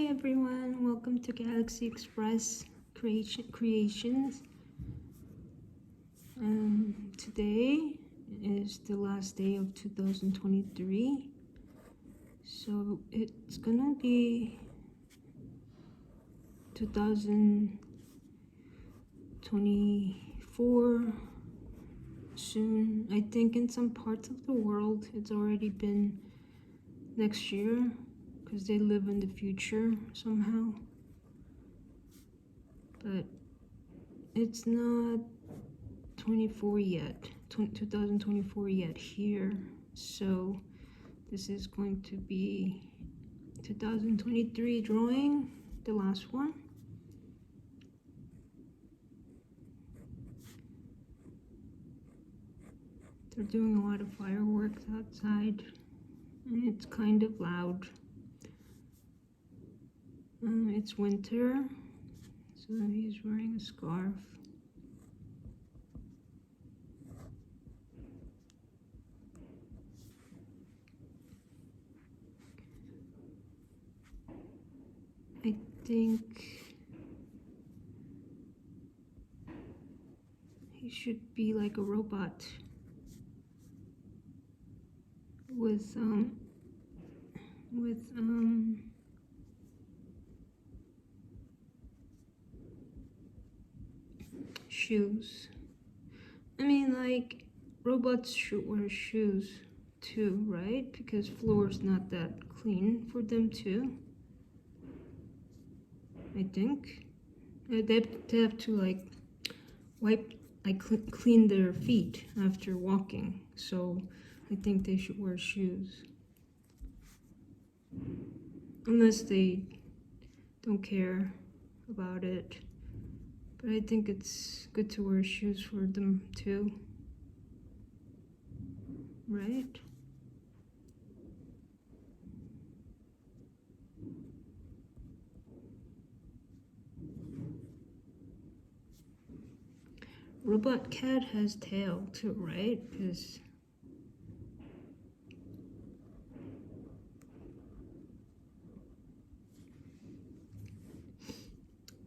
everyone, welcome to Galaxy Express Creations. Today is the last day of 2023, so it's gonna be 2024 soon. I think in some parts of the world it's already been next year, because they live in the future somehow. But it's not 24 yet, 2024 yet here. So this is going to be 2023 drawing, the last one. They're doing a lot of fireworks outside, and it's kind of loud. It's winter, so he's wearing a scarf. I think he should be like a robot with shoes. I mean, like, robots should wear shoes too, right? Because floor's not that clean for them too, I think. They have to like wipe, like clean their feet after walking, so I think they should wear shoes. Unless they don't care about it. But I think it's good to wear shoes for them too. Right? Robot cat has tail too, right? Because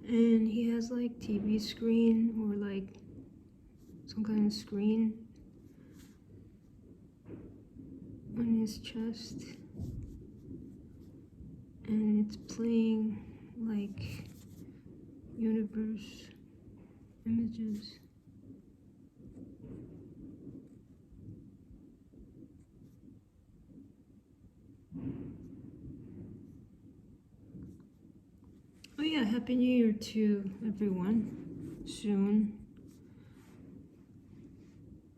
and he has like TV screen or like some kind of screen on his chest, and it's playing like universe images. Oh yeah, Happy New Year to everyone soon.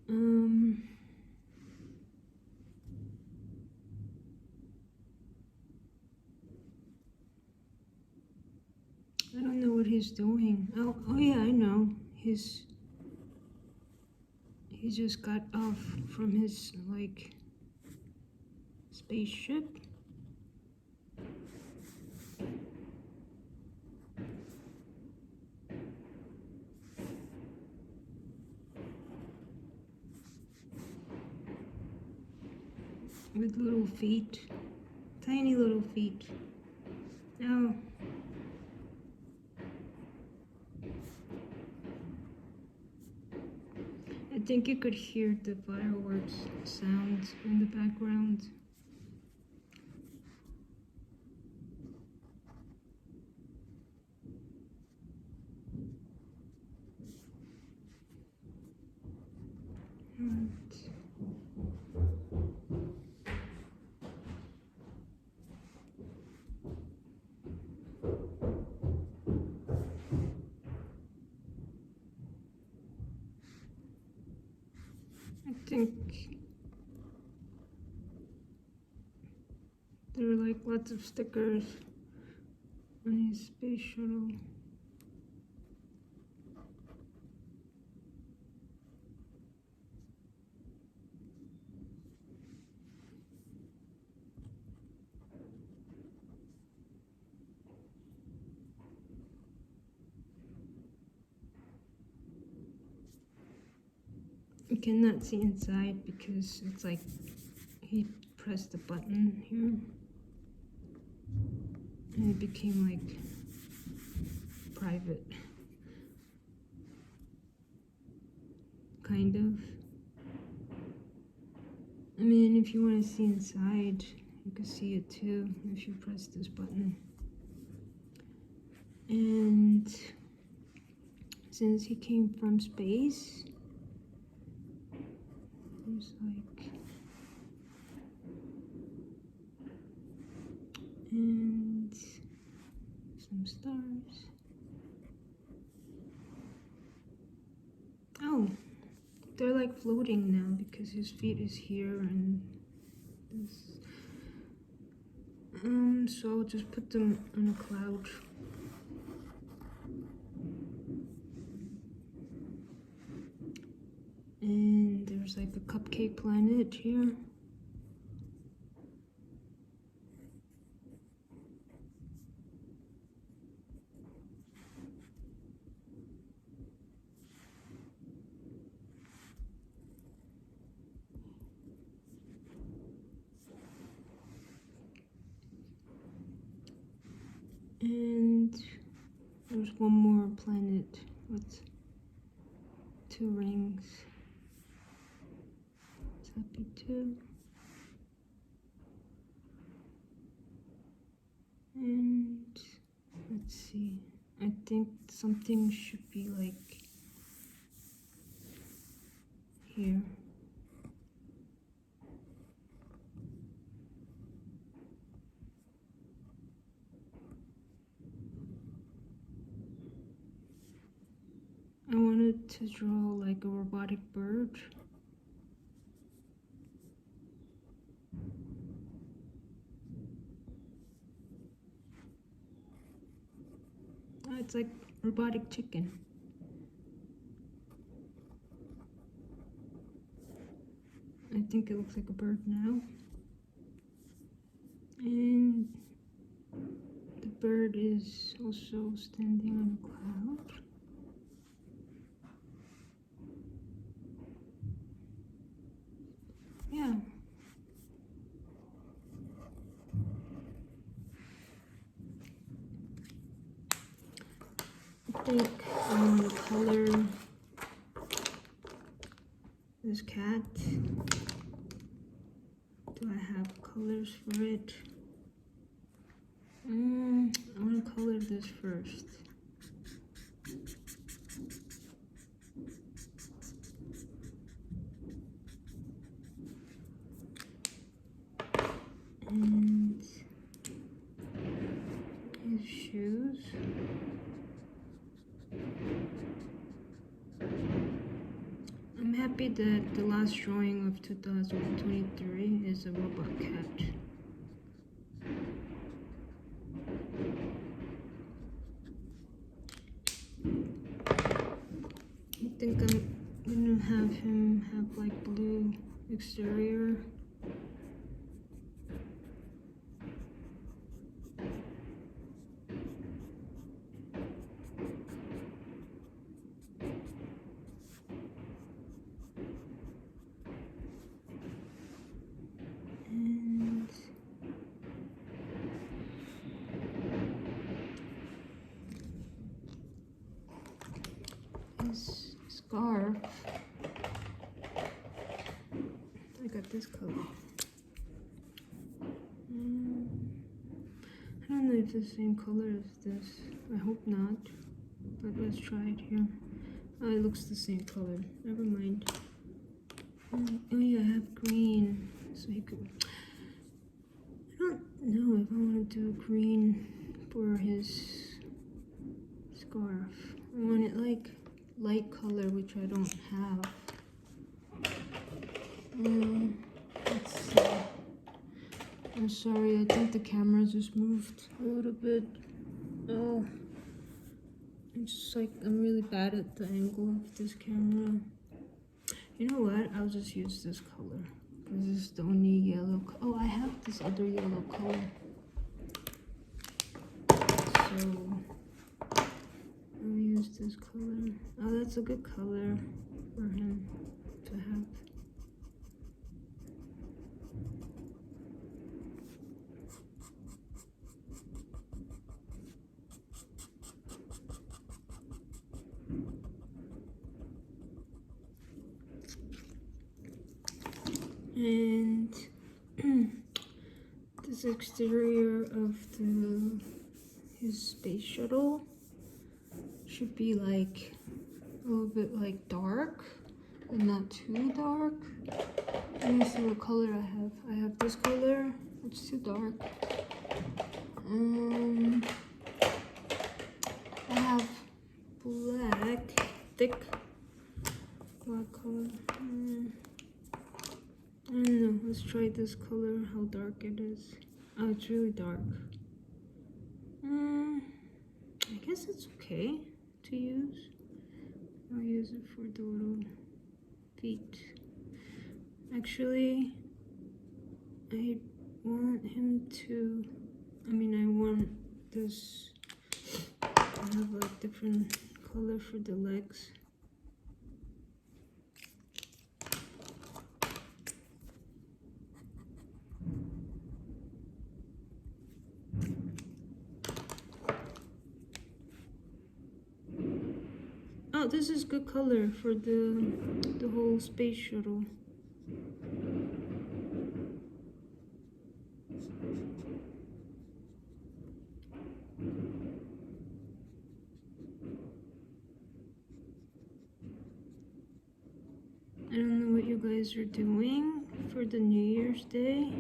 I don't know what he's doing. Oh yeah, I know. He just got off from his like spaceship. With little feet, tiny little feet. Now, I think you could hear the fireworks sounds in the background. I think there are like lots of stickers on his space shuttle. You cannot see inside because it's like he pressed the button here. and it became like private, kind of. I mean, if you want to see inside, you can see it too if you press this button. And since he came from space, there's like, and some stars. Oh, they're like floating now because his feet is here and this. So I'll just put them on a cloud. And there's like a cupcake planet here. And there's one more planet with 2 rings. It's happy too. And let's see. I think something should be like here. I wanted to draw like a robotic bird. It's like robotic chicken. I think it looks like a bird now. And the bird is also standing on a cloud. Yeah. I think I want to color this cat. Do I have colors for it? I want to color this first. And his shoes. I'm happy that the last drawing of 2023 is a robot cat. I think I'm gonna have him have like blue exterior. And his scarf, I got this color. I don't know if it's the same color as this. I hope not, but let's try it here. Oh, it looks the same color. Never mind. Oh yeah, I have green, so he could. I don't know if I want to do green for his scarf. I want it like light color, which I don't have. Let's see. I'm sorry, I think the camera just moved a little bit. Oh, it's just like I'm really bad at the angle of this camera. You know what? I'll just use this color because this is the only yellow. Oh, I have this other yellow color. So I'll use this color. Oh, that's a good color for him to have. And this exterior of his space shuttle should be like a little bit like dark and not too dark. Let me see what color I have. I have this color. It's too dark. I have black, thick black color. I don't know. Let's try this color. How dark it is. Oh, it's really dark. I guess it's okay to use. I'll use it for the little feet. Actually, I want him to, I want this, I have like different color for the legs. Oh, this is good color for the whole space shuttle. I don't know what you guys are doing for the New Year's Day,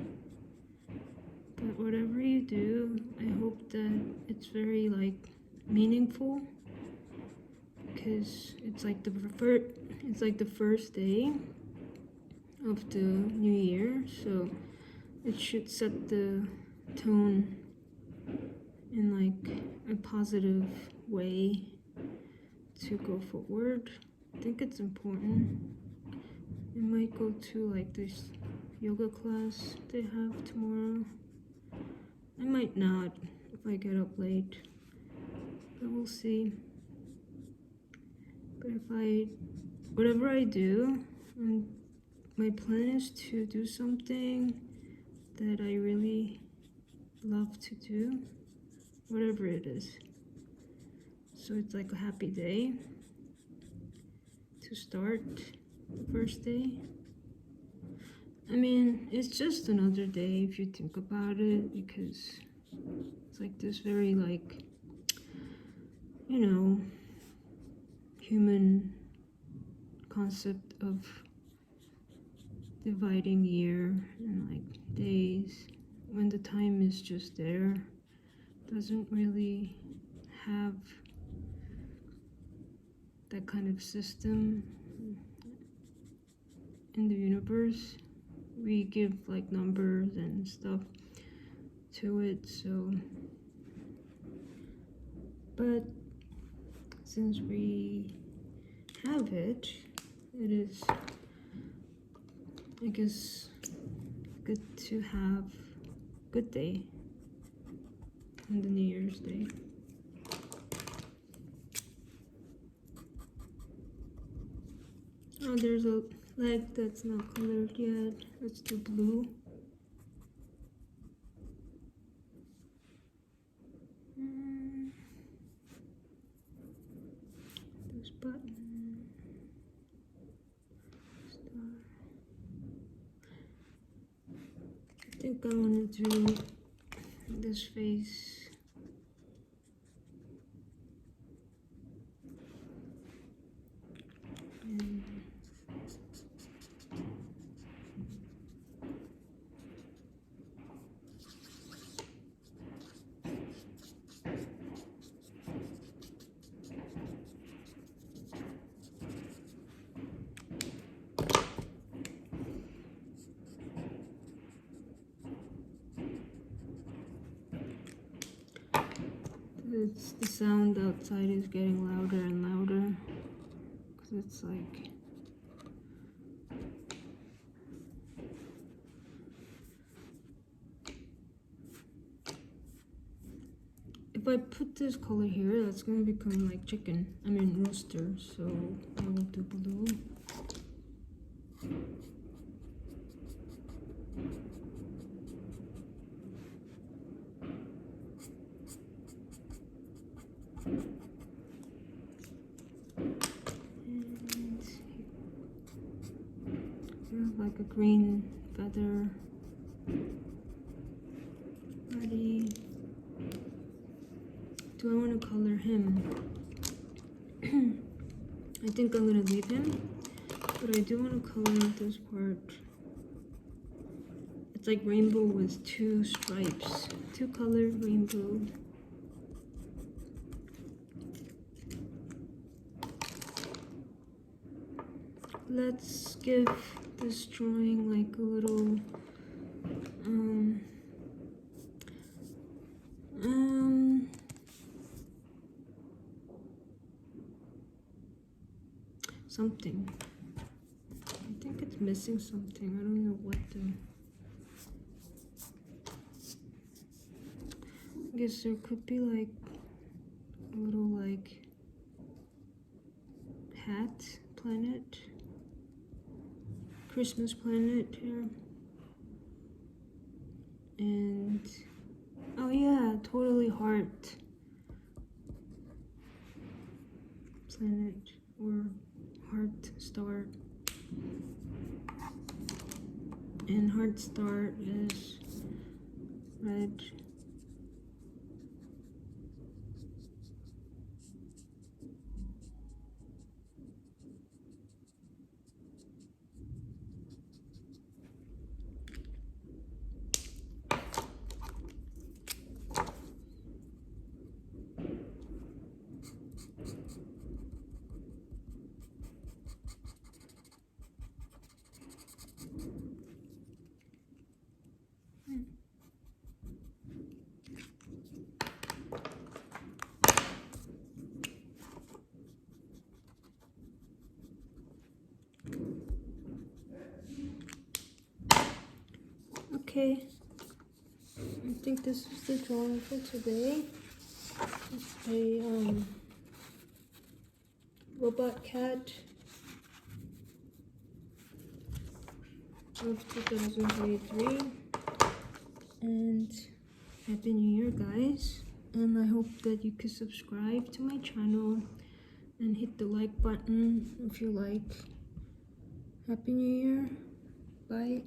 but whatever you do, I hope that it's very like meaningful, because it's like the first day of the new year, so it should set the tone in like a positive way to go forward. I think it's important. I might go to like this yoga class they have tomorrow. I might not if I get up late, but we'll see. But whatever I do, my plan is to do something that I really love to do, whatever it is. So it's like a happy day to start the first day. I mean, it's just another day if you think about it, because it's like this very like, you know, human concept of dividing year and like days when the time is just there. Doesn't really have that kind of system in the universe. We give like numbers and stuff to it, so but since we have it, it is, I guess, good to have a good day on the New Year's Day. Oh, there's a leg that's not colored yet. Let's do blue. This button. Star. I think I want to do this face. It's the sound outside is getting louder and louder, because it's like if I put this color here, that's gonna become like chicken. I mean rooster, so I will do blue. And like a green feather. Ready. Do I want to color him? I think I'm gonna leave him, but I do want to color this part. It's like rainbow with 2 stripes, 2 colored rainbow. Let's give this drawing like a little something. I think it's missing something. I don't know what the. I guess there could be like a little like hat planet, Christmas planet here, and oh yeah, totally heart planet or heart star, and heart star is red. Okay, I think this is the drawing for today. It's a robot cat of 2023, and Happy New Year, guys, and I hope that you could subscribe to my channel and hit the like button if you like. Happy New Year. Bye.